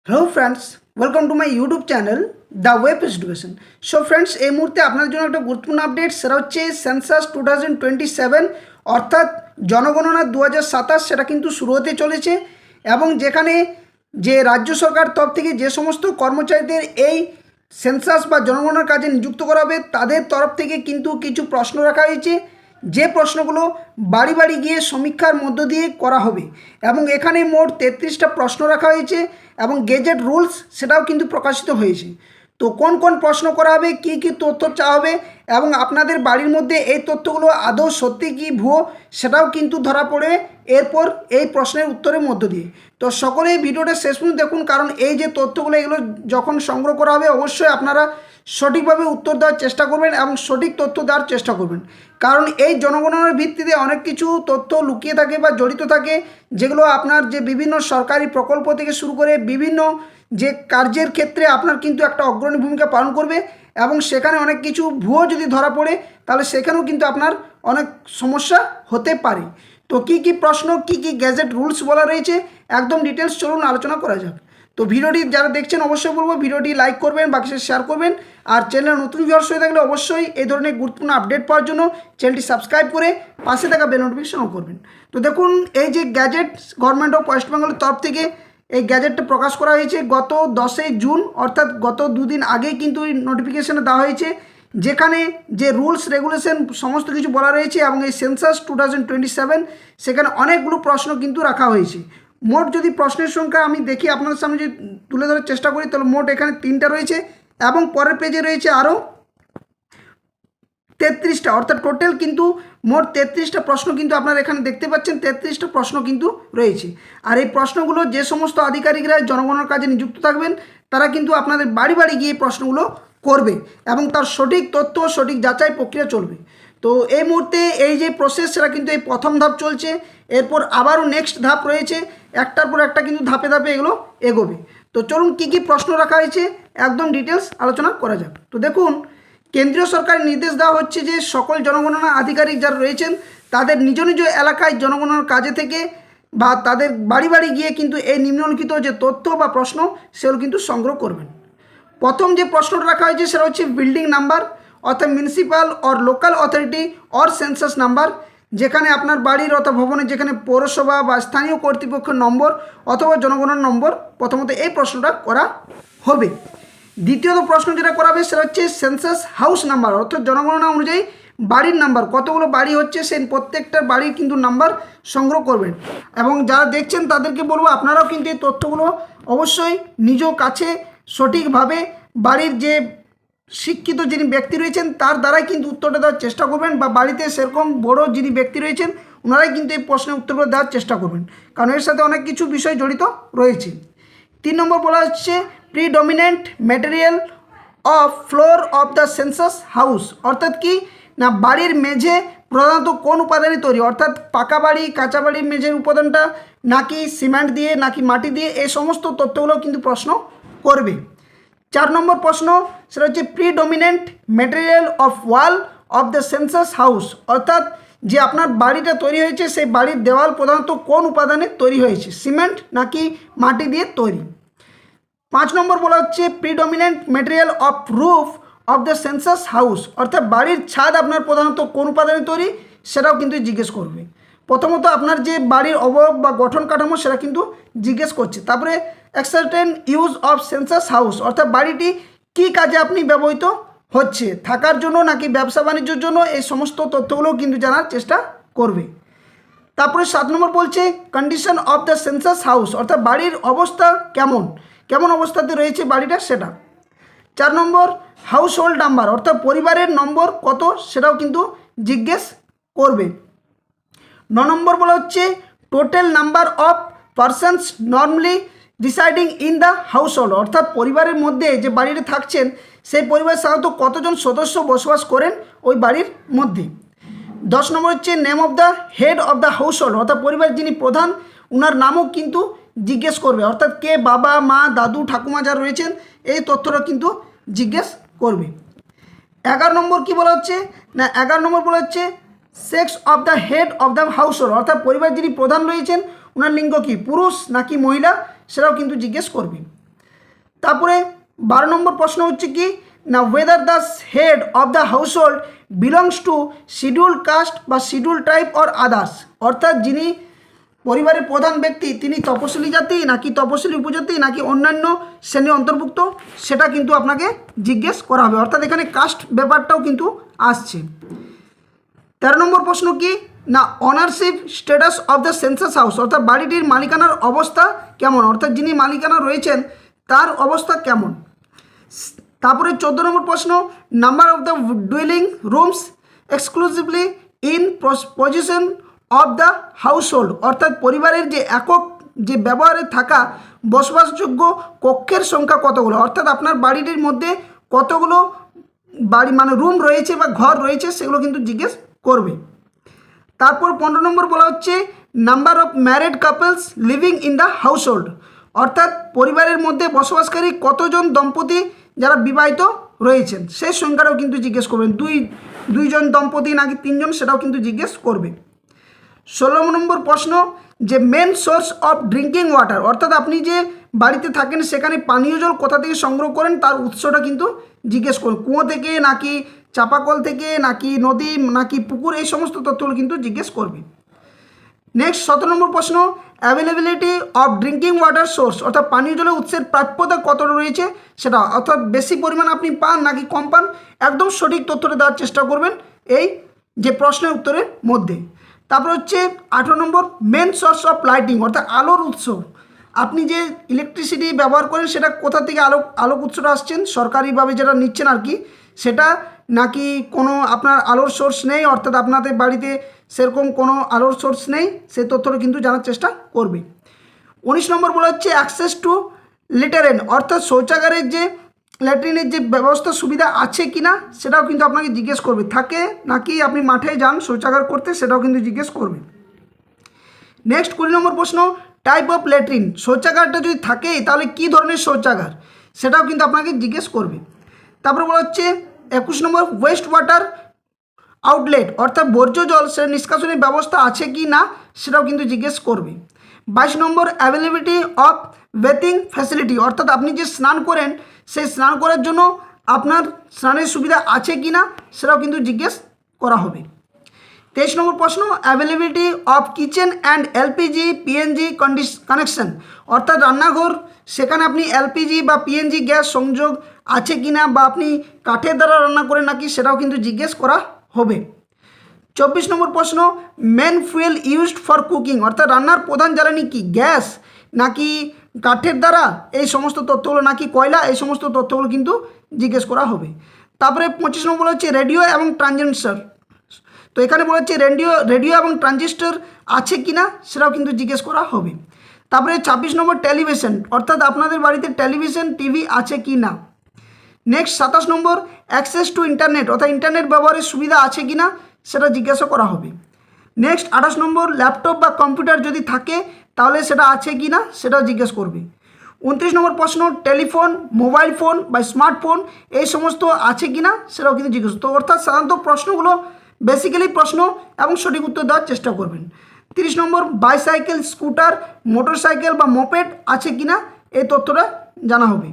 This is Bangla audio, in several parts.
Hello friends, welcome to my YouTube channel the web education. So friends, এই মুহূর্তে আপনার জন্য একটা গুরুত্বপূর্ণ আপডেট, সেটা হচ্ছে সেন্সাস 2027 অর্থাৎ জনগণনা 2027 সেটা কিন্তু শুরু হতে চলেছে। এবং যেখানে যে রাজ্য সরকার তরফ থেকে যে সমস্ত কর্মচারীদের এই সেন্সাস বা জনগণনার কাজে নিযুক্ত করা হবে তাদের তরফ থেকে কিন্তু কিছু প্রশ্ন রাখা হয়েছে, যে প্রশ্নগুলো বাড়ি বাড়ি গিয়ে সমীক্ষার মধ্য দিয়ে করা হবে। এবং এখানে মোট 33টা প্রশ্ন রাখা হয়েছে এবং গেজেট রুলস সেটাও কিন্তু প্রকাশিত হয়েছে। তো কোন কোন প্রশ্ন করা হবে, কি কি তথ্য চাওয়া হবে এবং আপনাদের বাড়ির মধ্যে এই তথ্যগুলো আদৌ সত্যি কি ভুয়ো সেটাও কিন্তু ধরা পড়ে এরপর এই প্রশ্নের উত্তরের মধ্য দিয়ে। তো সকলেই ভিডিওটা শেষ পর্যন্ত দেখুন, কারণ এই যে তথ্যগুলো এগুলো যখন সংগ্রহ করা হবে অবশ্যই আপনারা সঠিকভাবে উত্তর দেওয়ার চেষ্টা করবেন এবং সঠিক তথ্য দেওয়ার চেষ্টা করবেন। কারণ এই জনগণনার ভিত্তিতে অনেক কিছু তথ্য লুকিয়ে থাকে বা জড়িত থাকে, যেগুলো আপনার যে বিভিন্ন সরকারি প্রকল্প থেকে শুরু করে বিভিন্ন যে কার্যের ক্ষেত্রে আপনার কিন্তু একটা অগ্রণী ভূমিকা পালন করবে। এবং সেখানে অনেক কিছু ভুয়ো যদি ধরা পড়ে তাহলে সেখানেও কিন্তু আপনার অনেক সমস্যা হতে পারে। তো কি কি প্রশ্ন, কি কি গ্যাজেট রুলস বলা রয়েছে একদম ডিটেলস চলুন আলোচনা করা যাক। তো ভিডিওটি যারা দেখছেন অবশ্যই বলবো ভিডিওটি লাইক করবেন, বাকি শেয়ার করবেন। আর চ্যানেলে নতুন ভিউয়ার্স হয়ে থাকলে অবশ্যই এই ধরনের গুরুত্বপূর্ণ আপডেট পাওয়ার জন্য চ্যানেলটি সাবস্ক্রাইব করে পাশে থাকা বেল নোটিফিকেশন অন করবেন। তো দেখুন, এই যে গ্যাজেট গভর্নমেন্ট অফ ওয়েস্ট বেঙ্গলের তরফ থেকে এই গ্যাজেটটা প্রকাশ করা হয়েছে গত 10ই জুন, অর্থাৎ গত দুদিন আগেই কিন্তু এই নোটিফিকেশানে দেওয়া হয়েছে, যেখানে যে রুলস রেগুলেশন সমস্ত কিছু বলা রয়েছে। এবং এই সেন্সাস 2027 সেখানে অনেকগুলো প্রশ্ন কিন্তু রাখা হয়েছে। মোট যদি প্রশ্নের সংখ্যা আমি দেখি আপনাদের সামনে যদি তুলে ধরার চেষ্টা করি তাহলে মোট এখানে 3টা রয়েছে এবং পরের পেজে রয়েছে আরও 33টা, অর্থাৎ টোটাল কিন্তু মোট 33টা প্রশ্ন কিন্তু আপনারা এখানে দেখতে পাচ্ছেন। 33টা প্রশ্ন কিন্তু রয়েছে। আর এই প্রশ্নগুলো যে সমস্ত আধিকারিকরা জনগণনার কাজে নিযুক্ত থাকবেন তারা কিন্তু আপনাদের বাড়ি বাড়ি গিয়ে প্রশ্নগুলো করবে এবং তার সঠিক তথ্য সঠিক যাচাই প্রক্রিয়া চলবে। তো এই মুহূর্তে এই যে প্রসেস সেটা কিন্তু এই প্রথম ধাপ চলছে, এরপর আবারও নেক্সট ধাপ রয়েছে, একটার পর একটা কিন্তু ধাপে ধাপে এগুলো এগোবে। তো চলুন কী কী প্রশ্ন রাখা হয়েছে একদম ডিটেলস আলোচনা করা যাক। তো দেখুন, কেন্দ্রীয় সরকারের নির্দেশ দেওয়া হচ্ছে যে সকল জনগণনা আধিকারিক যারা রয়েছেন তাদের নিজ নিজ এলাকায় জনগণনার কাজে থেকে বা তাদের বাড়ি বাড়ি গিয়ে কিন্তু এই নিম্নলিখিত যে তথ্য বা প্রশ্ন সেগুলো কিন্তু সংগ্রহ করবেন। প্রথম যে প্রশ্নটা রাখা হয়েছে সেটা হচ্ছে বিল্ডিং নাম্বার, অর্থাৎ municipal or local authority or census number, যেখানে আপনার বাড়ির অথবা ভবনের যেখানে পৌরসভা বা স্থানীয় কর্তৃপক্ষের নম্বর অথবা জনগণনার নম্বর প্রথমত এই প্রশ্নটা করা হবে। দ্বিতীয়ত প্রশ্ন যেটা করা হবে সেটা হচ্ছে সেন্সাস হাউস নাম্বার, অর্থাৎ জনগণনা অনুযায়ী বাড়ির নাম্বার, কতগুলো বাড়ি হচ্ছে সেই প্রত্যেকটার বাড়ির কিন্তু নাম্বার সংগ্রহ করবেন। এবং যারা দেখছেন তাদেরকে বলবো আপনারাও কিন্তু এই তথ্যগুলো অবশ্যই নিজ কাছে সঠিকভাবে বাড়ির যে শিক্ষিত যিনি ব্যক্তি রয়েছেন তার দ্বারাই কিন্তু উত্তরটা দেওয়ার চেষ্টা করবেন, বা বাড়িতে সেরকম বড় যিনি ব্যক্তি রয়েছেন ওনারাই কিন্তু এই প্রশ্নের উত্তরগুলো দেওয়ার চেষ্টা করবেন, কারণ এর সাথে অনেক কিছু বিষয় জড়িত রয়েছে। 3 নম্বর বলা হচ্ছে predominant material of floor of the census house, অর্থাৎ কি না বাড়ির মেঝে প্রধানত কোন উপাদানে তৈরি, অর্থাৎ পাকা বাড়ি কাঁচা বাড়ির মেঝের উপাদানটা নাকি সিমেন্ট দিয়ে নাকি মাটি দিয়ে, এই সমস্ত তথ্যগুলো কিন্তু প্রশ্ন করবে। 4 নম্বর প্রশ্ন সেটা হচ্ছে predominant material of wall of the census house, অর্থাৎ যে আপনার বাড়িটা তৈরি হয়েছে সেই বাড়ির দেওয়াল প্রধানত কোন উপাদানে তৈরি হয়েছে, সিমেন্ট নাকি মাটি দিয়ে তৈরি। 5 নম্বর বলা হচ্ছে predominant material of roof of the census house, অর্থাৎ বাড়ির ছাদ আপনার প্রধানত কোন উপাদানে তৈরি সেটাও কিন্তু জিজ্ঞেস করবে। প্রথমত আপনার যে বাড়ির অবয়ব বা গঠন কাঠামো সেটা কিন্তু জিজ্ঞেস করছে। তারপরে এক্সার্টেন ইউজ অফ সেন্সাস হাউস, অর্থাৎ বাড়িটি কী কাজে আপনি ব্যবহৃত হচ্ছে, থাকার জন্য নাকি ব্যবসা বাণিজ্যের জন্য, এই সমস্ত তথ্যগুলো কিন্তু জানার চেষ্টা করবে। তারপরে 7 নম্বর বলছে condition of the census house, অর্থাৎ বাড়ির অবস্থা কেমন কেমন অবস্থাতে রয়েছে বাড়িটা সেটা। 4 নম্বর হাউস হোল্ড নাম্বার, অর্থাৎ পরিবারের নম্বর কত সেটাও কিন্তু জিজ্ঞেস করবে। 9 নম্বর বলা হচ্ছে total number of persons normally residing in the house hold, অর্থাৎ পরিবারের মধ্যে যে বাড়িতে থাকছেন সেই পরিবার সাধারণত কতজন সদস্য বসবাস করেন ওই বাড়ির মধ্যে। 10 নম্বর হচ্ছে name of the head of the house hold, অর্থাৎ পরিবারের যিনি প্রধান ওনার নামও কিন্তু জিজ্ঞেস করবে, অর্থাৎ কে বাবা মা দাদু ঠাকুমা যারা রয়েছেন এই তথ্যটা কিন্তু জিজ্ঞেস করবে। 11 নম্বর কি বলা হচ্ছে না 11 নম্বর বলা হচ্ছে sex of the head of the house hold, অর্থাৎ পরিবার যিনি প্রধান রয়েছেন ওনার লিঙ্গ কি পুরুষ নাকি মহিলা সেটাও কিন্তু জিজ্ঞেস করবে। তারপরে 12 নম্বর প্রশ্ন হচ্ছে কি না, whether the head of the household belongs to schedule caste বা শিডিউল ট্রাইব অর আদার্স, অর্থাৎ যিনি পরিবারের প্রধান ব্যক্তি তিনি তপশিলি জাতি নাকি তপশিলি উপজাতি নাকি অন্যান্য শ্রেণী অন্তর্ভুক্ত, সেটা কিন্তু আপনাকে জিজ্ঞেস করা হবে, অর্থাৎ এখানে কাস্ট ব্যাপারটাও কিন্তু আসছে। 13 নম্বর প্রশ্ন কি না, ownership status of the census house, অর্থাৎ বাড়িটির মালিকানার অবস্থা কেমন, অর্থাৎ যিনি মালিকানা রয়েছেন তার অবস্থা কেমন। তারপরে 14 নম্বর প্রশ্ন, number of the duelling rooms exclusively in position of the house hold, অর্থাৎ পরিবারের যে একক যে ব্যবহারে থাকা বসবাসযোগ্য কক্ষের সংখ্যা কতগুলো, অর্থাৎ আপনার বাড়িটির মধ্যে কতগুলো বাড়ি মানে রুম রয়েছে বা ঘর রয়েছে সেগুলো কিন্তু জিজ্ঞেস করবে। তারপর 15 নম্বর বলা হচ্ছে number of married couples living in the house hold, অর্থাৎ পরিবারের মধ্যে বসবাসকারী কতজন দম্পতি যারা বিবাহিত রয়েছেন সেই সংখ্যাটাও কিন্তু জিজ্ঞেস করবেন, দুইজন দম্পতি নাকি 3 জন সেটাও কিন্তু জিজ্ঞেস করবে। 16 নম্বর প্রশ্ন যে main source of drinking water, অর্থাৎ আপনি যে বাড়িতে থাকেন সেখানে পানীয় জল কোথা থেকে সংগ্রহ করেন তার উৎসটা কিন্তু জিজ্ঞেস করুন, কুয়ো থেকে নাকি চাপাকল থেকে নাকি নদী নাকি পুকুর, এই সমস্ত তথ্যগুলো কিন্তু জিজ্ঞেস করবে। নেক্সট 17 নম্বর প্রশ্ন availability of drinking water source, অর্থাৎ পানীয় জলের উৎসের প্রাপ্যতা কতটা রয়েছে সেটা, অর্থাৎ বেশি পরিমাণ আপনি পান নাকি কম পান, একদম সঠিক তথ্যটা দেওয়ার চেষ্টা করবেন এই যে প্রশ্নের উত্তরের মধ্যে। তারপর হচ্ছে 18 নম্বর মেন সোর্স অফ লাইটিং, অর্থাৎ আলোর উৎস, আপনি যে ইলেকট্রিসিটি ব্যবহার করেন সেটা কোথা থেকে আলোক উৎসটা আসছেন সরকারিভাবে যেটা নিচ্ছেন আর কি, সেটা নাকি কোনো আপনার আলোর সোর্স নেই, অর্থাৎ আপনাদের বাড়িতে সেরকম কোনো আলোর সোর্স নেই, সেই তথ্যটা কিন্তু জানার চেষ্টা করবে। 19 নম্বর বলা হচ্ছে অ্যাক্সেস টু লিটারেন, অর্থাৎ শৌচাগারের যে ল্যাট্রিনের যে ব্যবস্থা সুবিধা আছে কি না সেটাও কিন্তু আপনাকে জিজ্ঞেস করবে, থাকে নাকি আপনি মাঠে যান শৌচাগার করতে সেটাও কিন্তু জিজ্ঞেস করবে। নেক্সট 20 নম্বর প্রশ্ন টাইপ অফ ল্যাট্রিন, শৌচাগারটা যদি থাকে তাহলে কী ধরনের শৌচাগার সেটাও কিন্তু আপনাকে জিজ্ঞেস করবে। তারপরে বলা হচ্ছে 21 নম্বর ওয়েস্ট ওয়াটার আউটলেট, অর্থাৎ বর্জ্য জল সেটা নিষ্কাশনের ব্যবস্থা আছে কি না সেটাও কিন্তু জিজ্ঞেস করবে। 22 নম্বর অ্যাভেলেবিলিটি অফ বেথিং ফ্যাসিলিটি, অর্থাৎ আপনি যে স্নান করেন সেই স্নান করার জন্য আপনার স্নানের সুবিধা আছে কি না সেটাও কিন্তু জিজ্ঞেস করা হবে। 23 নম্বর প্রশ্ন availability of kitchen and LPG PNG connection, অর্থাৎ রান্নাঘর সেখানে আপনি এলপিজি বা পিএনজি গ্যাস সংযোগ আছে কি না বা আপনি কাঠের দ্বারা রান্না করেন নাকি সেটাও কিন্তু জিজ্ঞেস করা হবে। 24 নম্বর প্রশ্ন main fuel used for cooking, অর্থাৎ রান্নার প্রধান জ্বালানি কি গ্যাস নাকি কাঠের দ্বারা, এই সমস্ত তথ্যগুলো নাকি কয়লা, এই সমস্ত তথ্যগুলো কিন্তু জিজ্ঞেস করা হবে। তারপরে 25 নম্বর হচ্ছে রেডিও এবং ট্রানজিস্টর, তো এখানে বলা হচ্ছে রেডিও এবং ট্রানজিস্টর আছে কি না সেটাও কিন্তু জিজ্ঞেস করা হবে। তারপরে 26 নম্বর টেলিভিশন, অর্থাৎ আপনাদের বাড়িতে টেলিভিশন টিভি আছে কি না। Next 27 number access to internet, অর্থাৎ ইন্টারনেট ব্যবহারের সুবিধা আছে কি না সেটা জিজ্ঞাসা করা হবে। নেক্সট 28 নম্বর ল্যাপটপ বা কম্পিউটার যদি থাকে তাহলে সেটা আছে কি না সেটাও জিজ্ঞেস করবে। 29 নম্বর প্রশ্ন টেলিফোন মোবাইল ফোন বা স্মার্টফোন এই সমস্ত আছে কি না সেটাও কিন্তু জিজ্ঞেস, তো অর্থাৎ সাধারণত প্রশ্নগুলো বেসিক্যালি প্রশ্ন এবং সঠিক উত্তর দেওয়ার চেষ্টা করবেন। 30 নম্বর বাইসাইকেল স্কুটার মোটরসাইকেল বা মোপেড আছে কি না এই তথ্যটা জানা হবে।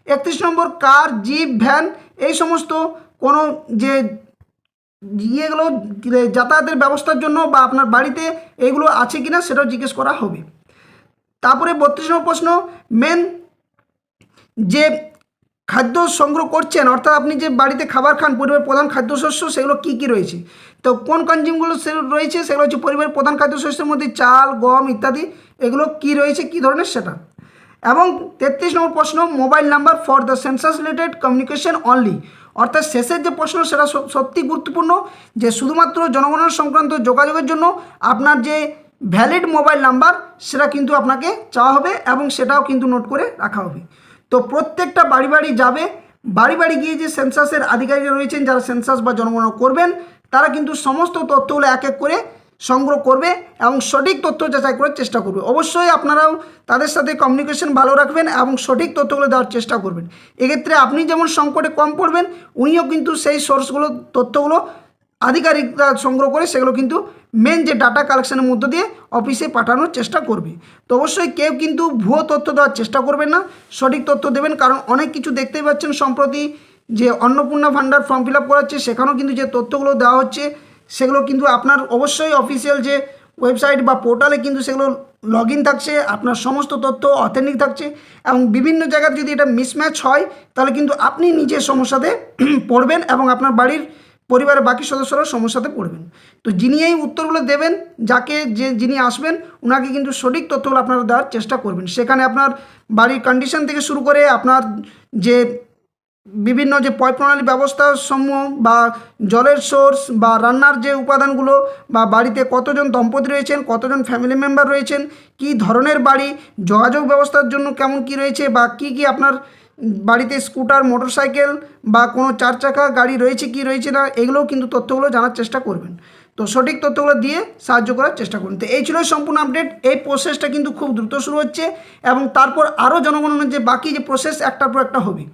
31 নম্বর কার জিপ ভ্যান এই সমস্ত কোনো যে ইয়েগুলো যাতায়াতের ব্যবস্থার জন্য বা আপনার বাড়িতে এইগুলো আছে কি না সেটাও জিজ্ঞেস করা হবে। তারপরে 32 নম্বর প্রশ্ন মেন যে খাদ্য সংগ্রহ করছেন, অর্থাৎ আপনি যে বাড়িতে খাবার খান পরিবারের প্রধান খাদ্যশস্য সেগুলো কী কী রয়েছে, তো কোন কনজিউমগুলো রয়েছে সেগুলো হচ্ছে পরিবারের প্রধান খাদ্যশস্যের মধ্যে চাল গম ইত্যাদি, এগুলো কী রয়েছে কী ধরনের সেটা। এবং 33 নম্বর প্রশ্ন mobile number for the census related communication only, অর্থাৎ শেষের যে প্রশ্ন সেটা সত্যি গুরুত্বপূর্ণ, যে শুধুমাত্র জনগণনা সংক্রান্ত যোগাযোগের জন্য আপনার যে ভ্যালিড মোবাইল নাম্বার সেটা কিন্তু আপনাকে চাওয়া হবে এবং সেটাও কিন্তু নোট করে রাখা হবে। তো প্রত্যেকটা বাড়ি বাড়ি যাবে, বাড়ি বাড়ি গিয়ে যে সেন্সাসের আধিকারিকরা রয়েছেন যারা সেন্সাস বা জনগণনা করবেন তারা কিন্তু সমস্ত তথ্যগুলো এক এক করে সংগ্রহ করবে এবং সঠিক তথ্য যাচাই করার চেষ্টা করবে। অবশ্যই আপনারাও তাদের সাথে কমিউনিকেশন ভালো রাখবেন এবং সঠিক তথ্যগুলো দেওয়ার চেষ্টা করবেন। এক্ষেত্রে আপনি যেমন সংকটে কম পড়বেন উনিও কিন্তু সেই সোর্সগুলো তথ্যগুলো আধিকারিকরা সংগ্রহ করে সেগুলো কিন্তু মেন যে ডাটা কালেকশনের মধ্য দিয়ে অফিসে পাঠানোর চেষ্টা করবে। তো অবশ্যই কেউ কিন্তু ভুয়ো তথ্য দেওয়ার চেষ্টা করবেন না, সঠিক তথ্য দেবেন। কারণ অনেক কিছু দেখতেই পাচ্ছেন সম্প্রতি যে অন্নপূর্ণা ভাণ্ডার ফর্ম ফিল আপ করাচ্ছে, সেখানেও কিন্তু যে তথ্যগুলো দেওয়া হচ্ছে সেগুলো কিন্তু আপনার অবশ্যই অফিসিয়াল যে ওয়েবসাইট বা পোর্টালে কিন্তু সেগুলো লগ ইন থাকছে, আপনার সমস্ত তথ্য অথেন্টিক থাকছে। এবং বিভিন্ন জায়গায় যদি এটা মিসম্যাচ হয় তাহলে কিন্তু আপনি নিজের সমস্যাতে পড়বেন এবং আপনার বাড়ির পরিবারের বাকি সদস্যরাও সমস্যাতে পড়বেন। তো যিনি এই উত্তরগুলো দেবেন, যিনি আসবেন ওনাকে কিন্তু সঠিক তথ্যগুলো আপনারা দেওয়ার চেষ্টা করবেন। সেখানে আপনার বাড়ির কন্ডিশন থেকে শুরু করে আপনার যে বিভিন্ন যে পয় প্রণালী ব্যবস্থা সমূহ বা জলের সোর্স বা রান্নার যে উপাদানগুলো বা বাড়িতে কতজন দম্পতি রয়েছেন, কতজন ফ্যামিলি মেম্বার রয়েছেন, কি ধরনের বাড়ি, যোগাযোগ ব্যবস্থার জন্য কেমন কি রয়েছে, বা কি কি আপনার বাড়িতে স্কুটার, মোটরসাইকেল বা কোনো 4 চাকা গাড়ি রয়েছে কি রয়েছে না, এগুলোও কিন্তু তথ্যগুলো জানার চেষ্টা করবেন। তো সঠিক তথ্যগুলো দিয়ে সাহায্য করার চেষ্টা করুন। তো এই ছিল সম্পূর্ণ আপডেট। এই প্রসেসটা কিন্তু খুব দ্রুত শুরু হচ্ছে এবং তারপর আরও জনগণনার যে বাকি যে প্রসেস একটার পর একটা হবে।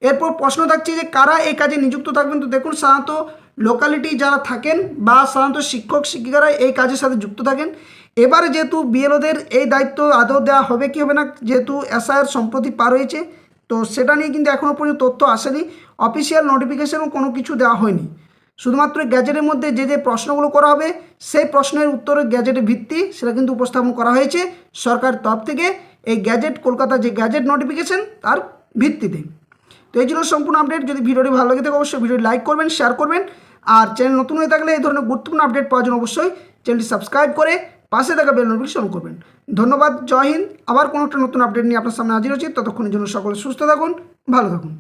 এরপর প্রশ্ন থাকছে যে কারা এই কাজে নিযুক্ত থাকবেন। তো দেখুন, সাধারণত লোকালিটি যারা থাকেন বা সাধারণত শিক্ষক শিক্ষিকারা এই কাজের সাথে যুক্ত থাকেন। এবারে যেহেতু বিএলওদের এই দায়িত্ব আদৌ দেওয়া হবে কি হবে না, যেহেতু এসআইআর সম্প্রতি পার হয়েছে, তো সেটা নিয়ে কিন্তু এখনও পর্যন্ত তথ্য আসেনি, অফিসিয়াল নোটিফিকেশনও কোনো কিছু দেওয়া হয়নি। শুধুমাত্র গ্যাজেটের মধ্যে যে প্রশ্নগুলো করা হবে সেই প্রশ্নের উত্তরের গ্যাজেটের ভিত্তি সেটা কিন্তু উপস্থাপন করা হয়েছে সরকারের তরফ থেকে, এই গ্যাজেট কলকাতা যে গ্যাজেট নোটিফিকেশন তার ভিত্তিতে। তো এই ছিল সম্পূর্ণ আপডেট। যদি ভিডিওটি ভালো লাগে থাকে অবশ্যই ভিডিওটি লাইক করবেন, শেয়ার করবেন, আর চ্যানেল নতুন হয়ে থাকলে এই ধরনের গুরুত্বপূর্ণ আপডেট পাওয়ার জন্য অবশ্যই চ্যানেলটি সাবস্ক্রাইব করে পাশে থাকা বেল নোটিফিকেশন করবেন। ধন্যবাদ, জয় হিন্দ। আবার কোনো একটা নতুন আপডেট নিয়ে আপনার সামনে হাজির হচ্ছি, ততক্ষণের জন্য সকলে সুস্থ থাকুন, ভালো থাকুন।